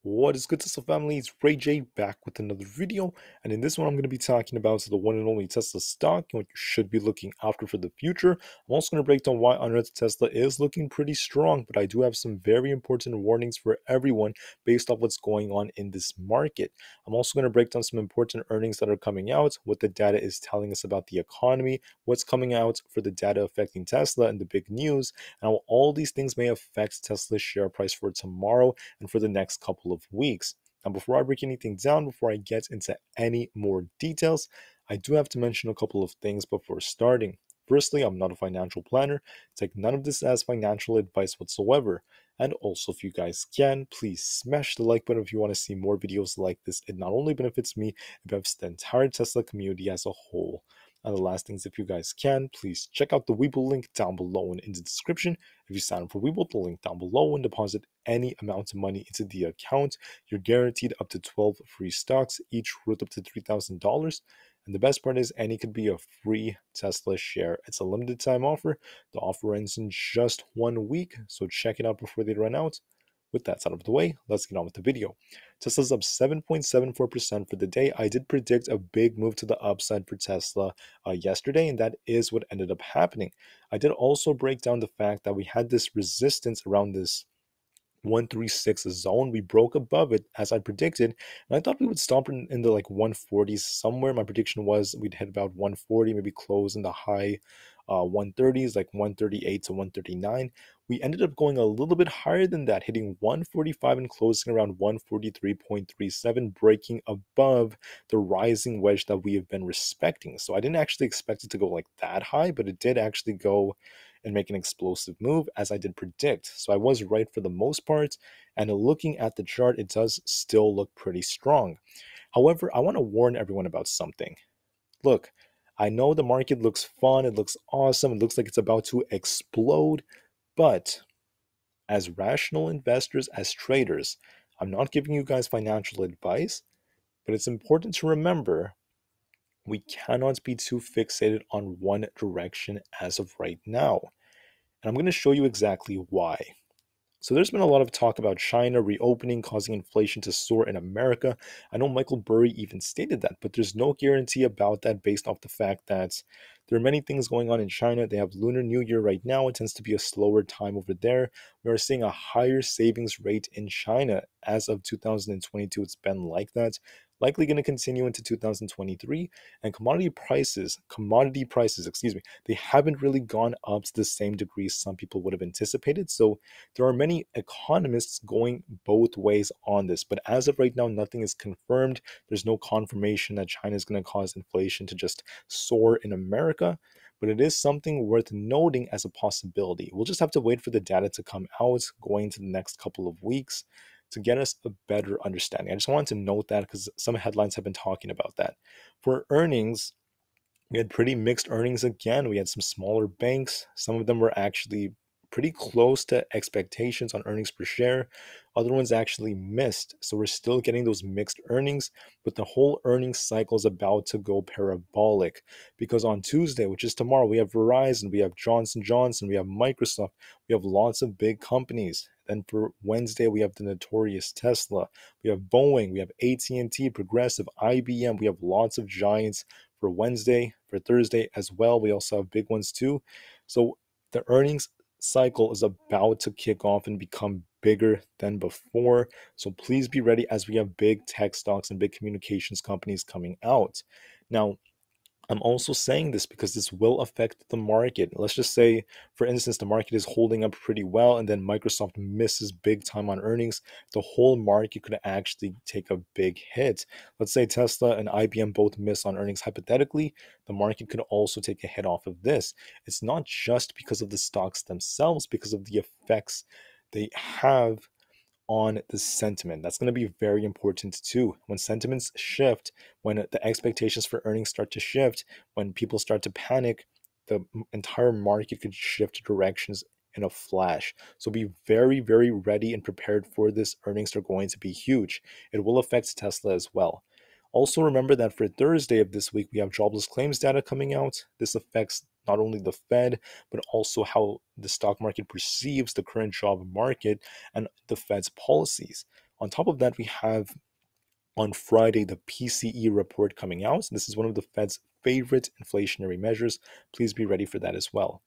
What is good, Tesla family? It's Ray J back with another video, and in this one I'm going to be talking about the one and only Tesla stock and what you should be looking after for the future. I'm also going to break down why on earth Tesla is looking pretty strong, but I do have some very important warnings for everyone based off what's going on in this market. I'm also going to break down some important earnings that are coming out, what the data is telling us about the economy, what's coming out for the data affecting Tesla and the big news, and how all these things may affect Tesla's share price for tomorrow and for the next couple of weeks. Now, before I break anything down, before I get into any more details, I do have to mention a couple of things before starting. Firstly, I'm not a financial planner. Take none of this as financial advice whatsoever. And also, if you guys can, please smash the like button if you want to see more videos like this. It not only benefits me, it benefits the entire Tesla community as a whole. And the last things, if you guys can, please check out the Webull link down below and in the description. If you sign up for Webull, the link down below, and deposit any amount of money into the account, you're guaranteed up to 12 free stocks, each worth up to $3,000. And the best part is any could be a free Tesla share. It's a limited time offer. The offer ends in just 1 week, so check it out before they run out. With that out of the way, let's get on with the video. Tesla's up 7.74% for the day. I did predict a big move to the upside for Tesla yesterday, and that is what ended up happening. I did also break down the fact that we had this resistance around this 136 zone. We broke above it as I predicted, and I thought we would stop in the like 140s somewhere. My prediction was we'd hit about 140, maybe close in the high 130s, like 138 to 139. We ended up going a little bit higher than that, hitting 145 and closing around 143.37, breaking above the rising wedge that we have been respecting. So I didn't actually expect it to go like that high, but it did actually go and make an explosive move as I did predict. So I was right for the most part, and looking at the chart, it does still look pretty strong. However, I want to warn everyone about something. Look, I know the market looks fun, it looks awesome, it looks like it's about to explode, but as rational investors, as traders, I'm not giving you guys financial advice, but it's important to remember we cannot be too fixated on one direction as of right now. And I'm going to show you exactly why. So there's been a lot of talk about China reopening, causing inflation to soar in America. I know Michael Burry even stated that, but there's no guarantee about that based off the fact that there are many things going on in China. They have Lunar New Year right now. It tends to be a slower time over there. We are seeing a higher savings rate in China. As of 2022, it's been like that. Likely going to continue into 2023. And commodity prices, excuse me, they haven't really gone up to the same degree some people would have anticipated. So there are many economists going both ways on this, but as of right now, nothing is confirmed. There's no confirmation that China is going to cause inflation to just soar in America, but it is something worth noting as a possibility. We'll just have to wait for the data to come out going into the next couple of weeks to get us a better understanding. I just wanted to note that because some headlines have been talking about that. For earnings, we had pretty mixed earnings again. We had some smaller banks. Some of them were actually pretty close to expectations on earnings per share. Other ones actually missed. So we're still getting those mixed earnings, but the whole earnings cycle is about to go parabolic because on Tuesday, which is tomorrow, we have Verizon, we have Johnson Johnson, we have Microsoft, we have lots of big companies. Then for Wednesday, we have the notorious Tesla, we have Boeing, we have AT&T, Progressive, IBM, we have lots of giants for Wednesday, for Thursday as well. We also have big ones too. So the earnings cycle is about to kick off and become bigger than before. So please be ready as we have big tech stocks and big communications companies coming out. Now, I'm also saying this because this will affect the market. Let's just say, for instance, the market is holding up pretty well and then Microsoft misses big time on earnings. The whole market could actually take a big hit. Let's say Tesla and IBM both miss on earnings hypothetically. The market could also take a hit off of this. It's not just because of the stocks themselves, because of the effects they have on the sentiment. That's going to be very important too. When sentiments shift, when the expectations for earnings start to shift, when people start to panic, the entire market could shift directions in a flash. So be very, very ready and prepared for this. Earnings are going to be huge. It will affect Tesla as well. Also, remember that for Thursday of this week, we have jobless claims data coming out. This affects not only the Fed, but also how the stock market perceives the current job market and the Fed's policies. On top of that, we have on Friday the PCE report coming out. So this is one of the Fed's favorite inflationary measures. Please be ready for that as well.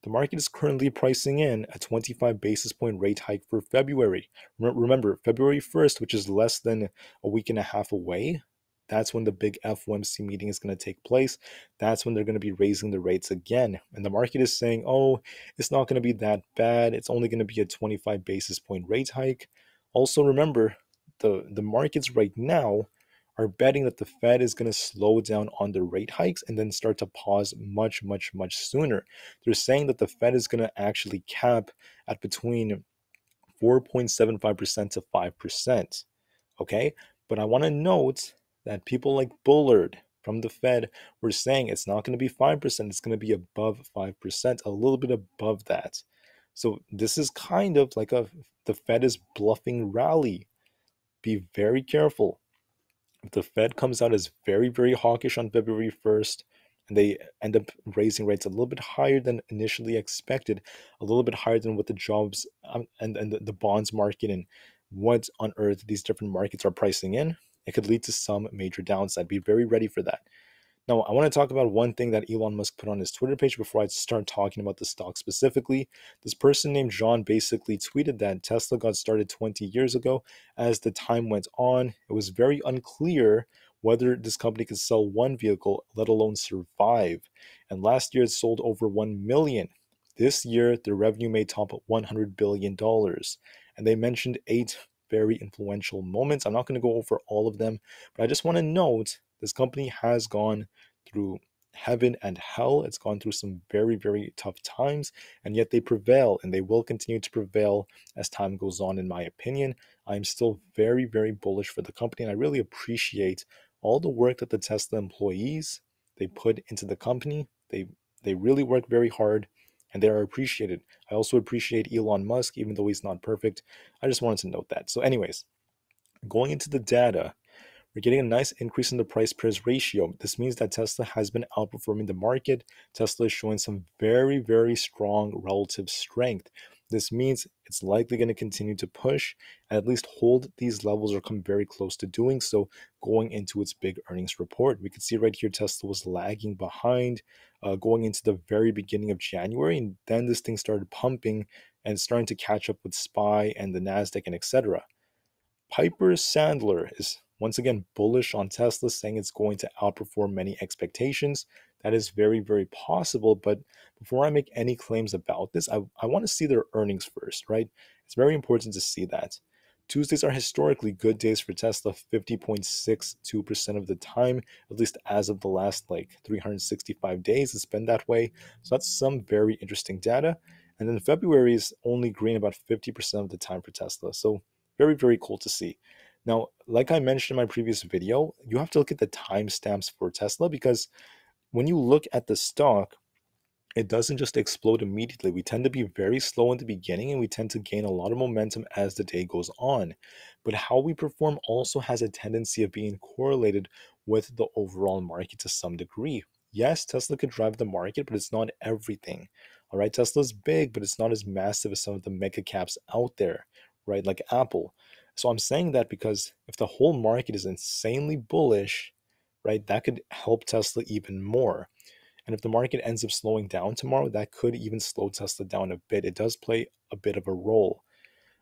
The market is currently pricing in a 25 basis point rate hike for February. Remember, February 1st, which is less than a week and a half away, that's when the big FOMC meeting is going to take place. That's when they're going to be raising the rates again. And the market is saying, oh, it's not going to be that bad. It's only going to be a 25 basis point rate hike. Also, remember, the markets right now are betting that the Fed is going to slow down on the rate hikes and then start to pause much, much, much sooner. They're saying that the Fed is going to actually cap at between 4.75% to 5%. Okay? But I want to note that people like Bullard from the Fed were saying it's not going to be 5%, it's going to be above 5%, a little bit above that. So this is kind of like the Fed is bluffing rally. Be very careful. If the Fed comes out as very, very hawkish on February 1st, and they end up raising rates a little bit higher than initially expected, a little bit higher than what the jobs and the bonds market and what on earth these different markets are pricing in, it could lead to some major downside. Be very ready for that. Now, I want to talk about one thing that Elon Musk put on his Twitter page before I start talking about the stock specifically. This person named John basically tweeted that Tesla got started 20 years ago. As the time went on, it was very unclear whether this company could sell one vehicle, let alone survive. And last year, it sold over 1 million. This year, the revenue may top $100 billion. And they mentioned 8 very influential moments. I'm not going to go over all of them, but I just want to note this company has gone through heaven and hell. It's gone through some very, very tough times, and yet they prevail, and they will continue to prevail as time goes on, in my opinion. I'm still very, very bullish for the company, and I really appreciate all the work that the Tesla employees they put into the company. They really work very hard, and they are appreciated. I also appreciate Elon Musk, even though he's not perfect. I just wanted to note that. So anyways, going into the data, we're getting a nice increase in the price price ratio. This means that Tesla has been outperforming the market. Tesla is showing some very, very strong relative strength. This means it's likely going to continue to push and at least hold these levels or come very close to doing so going into its big earnings report. We can see right here Tesla was lagging behind going into the very beginning of January, and then this thing started pumping and starting to catch up with SPY and the NASDAQ and etc. Piper Sandler is once again bullish on Tesla, saying it's going to outperform many expectations. That is very, very possible. But before I make any claims about this, I want to see their earnings first, right? It's very important to see that. Tuesdays are historically good days for Tesla, 50.62% of the time, at least as of the last like 365 days. It's been that way. So that's some very interesting data. And then February is only green about 50% of the time for Tesla. So very, very cool to see. Now, like I mentioned in my previous video, you have to look at the timestamps for Tesla, because when you look at the stock, it doesn't just explode immediately. We tend to be very slow in the beginning, and we tend to gain a lot of momentum as the day goes on. But how we perform also has a tendency of being correlated with the overall market to some degree. Yes, Tesla could drive the market, but it's not everything. All right, Tesla's big, but it's not as massive as some of the mega caps out there, right? Like Apple. So I'm saying that because if the whole market is insanely bullish, right, that could help Tesla even more. And if the market ends up slowing down tomorrow, that could even slow Tesla down a bit. It does play a bit of a role.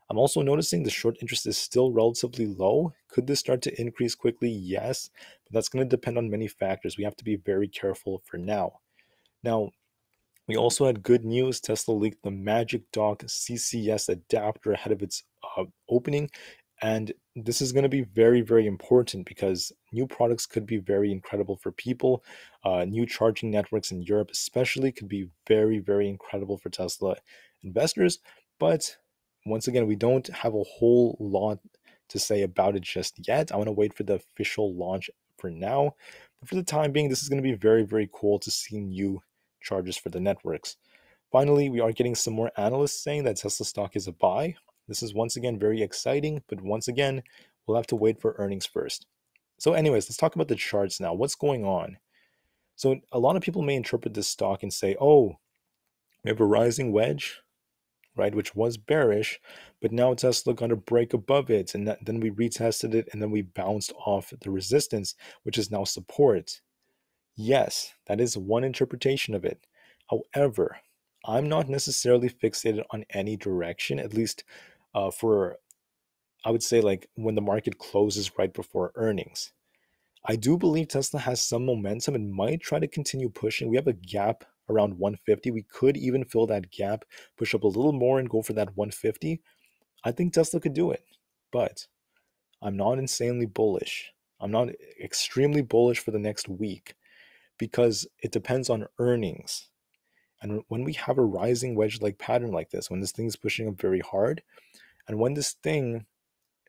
I'm also noticing the short interest is still relatively low. Could this start to increase quickly? Yes, but that's going to depend on many factors. We have to be very careful for now. Now, we also had good news. Tesla leaked the Magic Dock CCS adapter ahead of its opening. And this is going to be very, very important because new products could be very incredible for people. New charging networks in Europe, especially, could be very, very incredible for Tesla investors. But once again, we don't have a whole lot to say about it just yet. I want to wait for the official launch for now. But for the time being, this is going to be very, very cool to see new charges for the networks. Finally, we are getting some more analysts saying that Tesla stock is a buy. This is once again very exciting, but once again, we'll have to wait for earnings first. So anyways, let's talk about the charts now. What's going on? So a lot of people may interpret this stock and say, oh, we have a rising wedge. right, which was bearish, but now Tesla got to break above it, and then we retested it, and then we bounced off the resistance, which is now support. Yes, that is one interpretation of it. However, I'm not necessarily fixated on any direction, at least for, I would say, like when the market closes right before earnings. I do believe Tesla has some momentum and might try to continue pushing. We have a gap around 150. We could even fill that gap, push up a little more and go for that 150. I think Tesla could do it, but I'm not insanely bullish. I'm not extremely bullish for the next week because it depends on earnings. And when we have a rising wedge like pattern like this, when this thing is pushing up very hard, and when this thing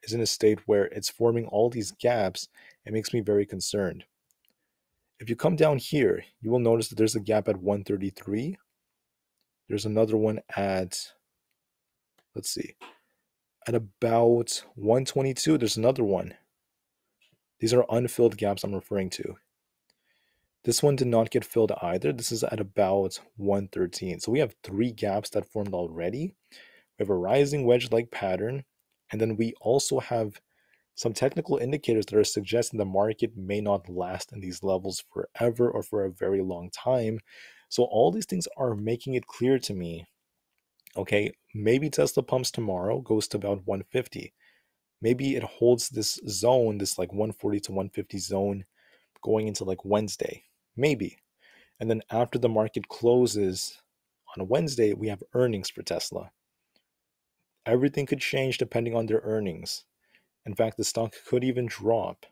is in a state where it's forming all these gaps, it makes me very concerned. If you come down here, you will notice that there's a gap at 133. There's another one at, let's see, at about 122. There's another one. These are unfilled gaps I'm referring to. This one did not get filled either. This is at about 113. So we have 3 gaps that formed already. We have a rising wedge-like pattern, and then we also have some technical indicators that are suggesting the market may not last in these levels forever or for a very long time. So all these things are making it clear to me, okay, maybe Tesla pumps tomorrow, goes to about 150. Maybe it holds this zone, this like 140 to 150 zone going into like Wednesday. Maybe. And then after the market closes on a Wednesday, we have earnings for Tesla. Everything could change depending on their earnings. In fact, the stock could even drop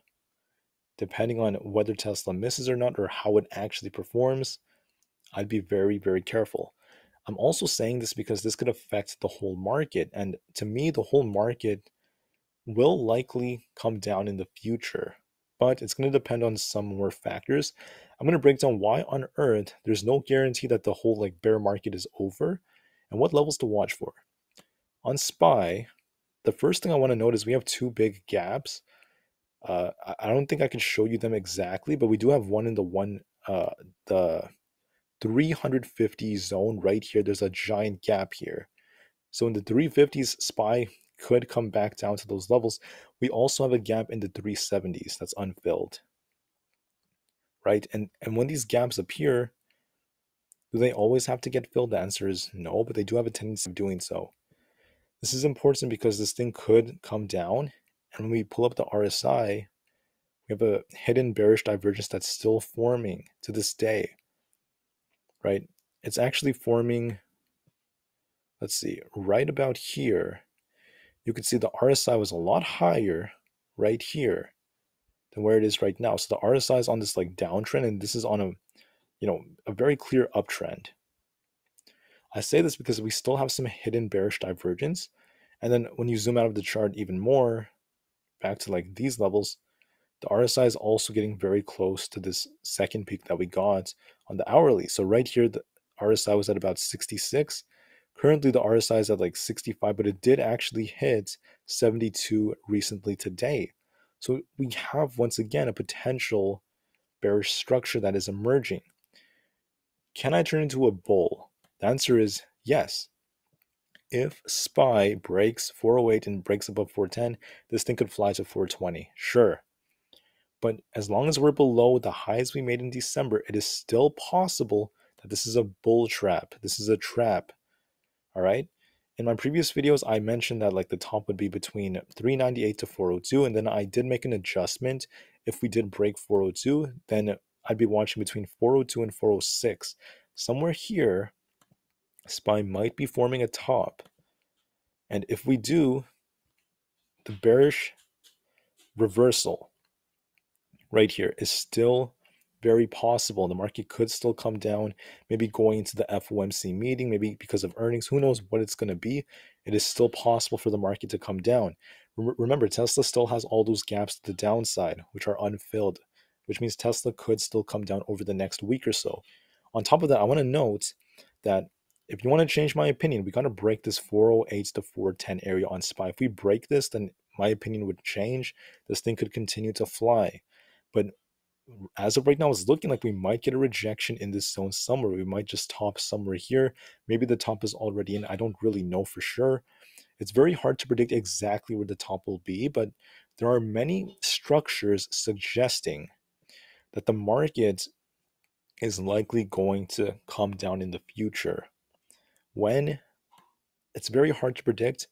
depending on whether Tesla misses or not or how it actually performs. I'd be very, very careful. I'm also saying this because this could affect the whole market. And to me, the whole market will likely come down in the future, but it's going to depend on some more factors. I'm going to break down why on earth there's no guarantee that the whole like bear market is over and what levels to watch for. On SPY, the first thing I want to note is we have 2 big gaps. I don't think I can show you them exactly, but we do have one in the 350 zone right here. There's a giant gap here. So in the 350s, SPY could come back down to those levels. We also have a gap in the 370s that's unfilled, right? And when these gaps appear, do they always have to get filled? The answer is no, but they do have a tendency of doing so. This is important because this thing could come down, and when we pull up the RSI, we have a hidden bearish divergence that's still forming to this day, right? It's actually forming, let's see, right about here. You can see the RSI was a lot higher right here than where it is right now. So the RSI is on this like downtrend, and this is on a very clear uptrend. I say this because we still have some hidden bearish divergence. And then when you zoom out of the chart even more, back to like these levels, the RSI is also getting very close to this second peak that we got on the hourly. So right here, the RSI was at about 66. Currently, the RSI is at like 65, but it did actually hit 72 recently today. So we have, once again, a potential bearish structure that is emerging. Can I turn into a bull? The answer is yes. If SPY breaks 408 and breaks above 410, this thing could fly to 420. Sure. But as long as we're below the highs we made in December, it is still possible that this is a bull trap. This is a trap. All right. In my previous videos, I mentioned that like the top would be between 398 to 402. And then I did make an adjustment. If we did break 402, then I'd be watching between 402 and 406. Somewhere here, SPY might be forming a top. And if we do, the bearish reversal right here is still very possible. The market could still come down, maybe going into the FOMC meeting, maybe because of earnings. Who knows what it's going to be? It is still possible for the market to come down. Remember, Tesla still has all those gaps to the downside, which are unfilled, which means Tesla could still come down over the next week or so. On top of that, I want to note that if you want to change my opinion, we got to break this 408 to 410 area on SPY. If we break this, then my opinion would change. This thing could continue to fly. But as of right now, it's looking like we might get a rejection in this zone somewhere. We might just top somewhere here. Maybe the top is already in. I don't really know for sure. It's very hard to predict exactly where the top will be, but there are many structures suggesting that the market is likely going to come down in the future. When? It's very hard to predict,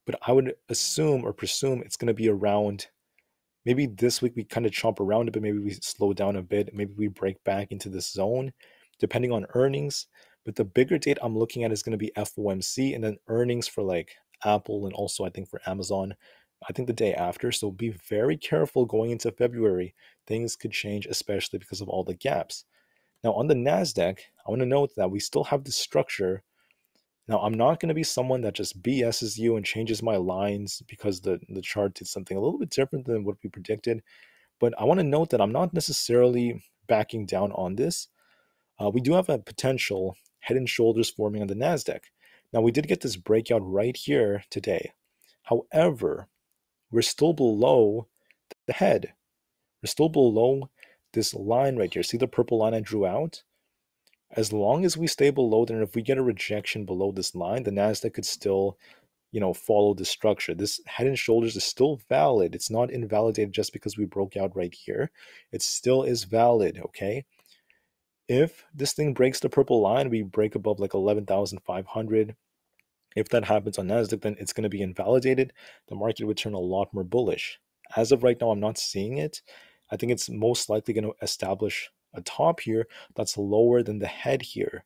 but I would assume or presume it's going to be around. Maybe this week we kind of chomp around it, but maybe we slow down a bit. Maybe we break back into this zone, depending on earnings. But the bigger date I'm looking at is going to be FOMC and then earnings for like Apple and also I think for Amazon, I think the day after. So be very careful going into February. Things could change, especially because of all the gaps. Now on the NASDAQ, I want to note that we still have this structure. Now, I'm not going to be someone that just BS's you and changes my lines because the chart did something a little bit different than what we predicted. But I want to note that I'm not necessarily backing down on this. We do have a potential head and shoulders forming on the NASDAQ. Now, we did get this breakout right here today. However, we're still below the head. We're still below this line right here. See the purple line I drew out? As long as we stay below there, and if we get a rejection below this line, the NASDAQ could still, follow the structure. This head and shoulders is still valid. It's not invalidated just because we broke out right here. It still is valid, okay? If this thing breaks the purple line, we break above like 11,500. If that happens on NASDAQ, then it's going to be invalidated. The market would turn a lot more bullish. As of right now, I'm not seeing it. I think it's most likely going to establish a top here that's lower than the head here,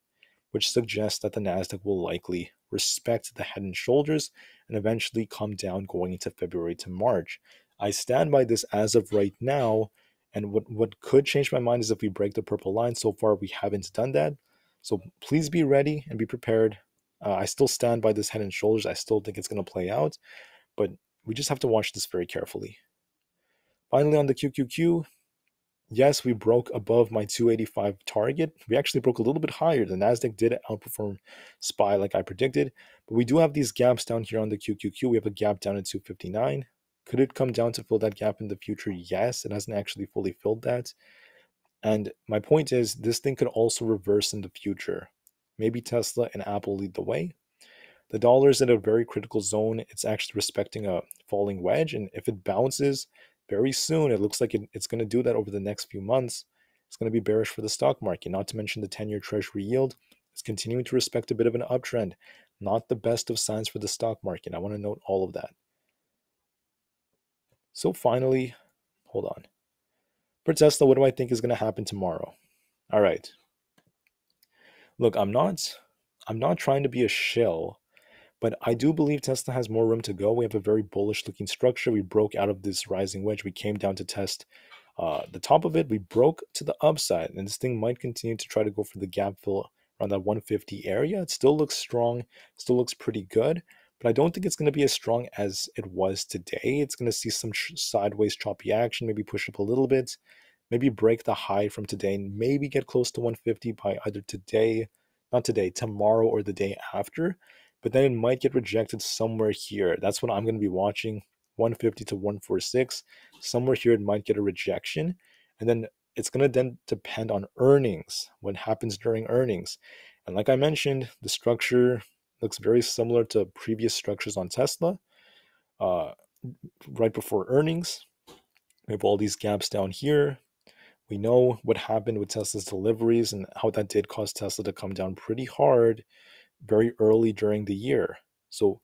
which suggests that the NASDAQ will likely respect the head and shoulders and eventually come down going into February to March. I stand by this as of right now, and what could change my mind is if we break the purple line. So far, we haven't done that. So please be ready and be prepared. I still stand by this head and shoulders. I still think it's going to play out, but we just have to watch this very carefully. Finally, on the QQQ, yes, we broke above my 285 target. We actually broke a little bit higher. The NASDAQ did outperform SPY like I predicted, but we do have these gaps down here on the QQQ. We have a gap down at 259. Could it come down to fill that gap in the future? Yes, it hasn't actually fully filled that. And my point is, this thing could also reverse in the future. Maybe Tesla and Apple lead the way. The dollar is at a very critical zone. It's actually respecting a falling wedge. And if it bounces very soon, it looks like it's going to do that over the next few months. It's going to be bearish for the stock market, not to mention the 10-year treasury yield is continuing to respect a bit of an uptrend. Not the best of signs for the stock market. I want to note all of that. So finally, hold on. For Tesla, what do I think is going to happen tomorrow? All right. Look, I'm not trying to be a shill, but I do believe Tesla has more room to go. We have a very bullish looking structure. We broke out of this rising wedge. We came down to test the top of it. We broke to the upside, and this thing might continue to try to go for the gap fill around that 150 area. It still looks strong, still looks pretty good, but I don't think it's going to be as strong as it was today. It's going to see some sideways choppy action, maybe push up a little bit, maybe break the high from today, and maybe get close to 150 by either today, not today, tomorrow, or the day after. But then it might get rejected somewhere here. That's what I'm going to be watching, 150 to 146. Somewhere here it might get a rejection. And then it's going to then depend on earnings, what happens during earnings. And like I mentioned, the structure looks very similar to previous structures on Tesla. Right before earnings, we have all these gaps down here. We know what happened with Tesla's deliveries and how that did cause Tesla to come down pretty hard very early during the year. So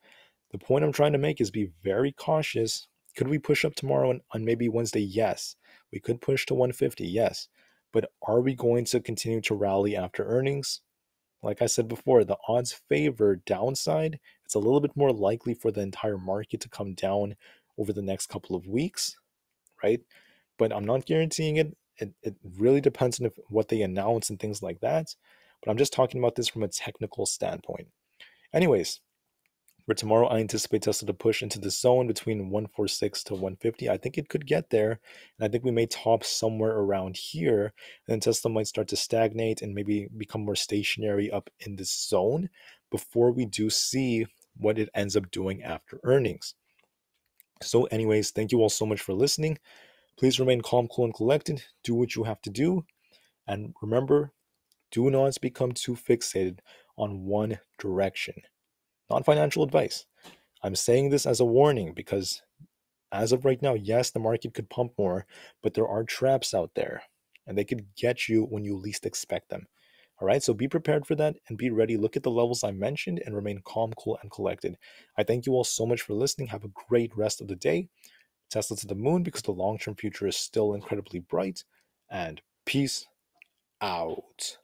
the point I'm trying to make is be very cautious. Could we push up tomorrow on maybe Wednesday? Yes. We could push to 150, yes. But are we going to continue to rally after earnings? Like I said before, the odds favor downside. It's a little bit more likely for the entire market to come down over the next couple of weeks, right? But I'm not guaranteeing it. It really depends on what they announce and things like that. But I'm just talking about this from a technical standpoint. Anyways, for tomorrow, I anticipate Tesla to push into the zone between 146 to 150. I think it could get there. And I think we may top somewhere around here. And then Tesla might start to stagnate and maybe become more stationary up in this zone before we do see what it ends up doing after earnings. So anyways, thank you all so much for listening. Please remain calm, cool, and collected. Do what you have to do. And remember, do not become too fixated on one direction. Not financial advice. I'm saying this as a warning because as of right now, yes, the market could pump more, but there are traps out there and they could get you when you least expect them. All right, so be prepared for that and be ready. Look at the levels I mentioned and remain calm, cool, and collected. I thank you all so much for listening. Have a great rest of the day. Tesla to the moon because the long term future is still incredibly bright. And peace out.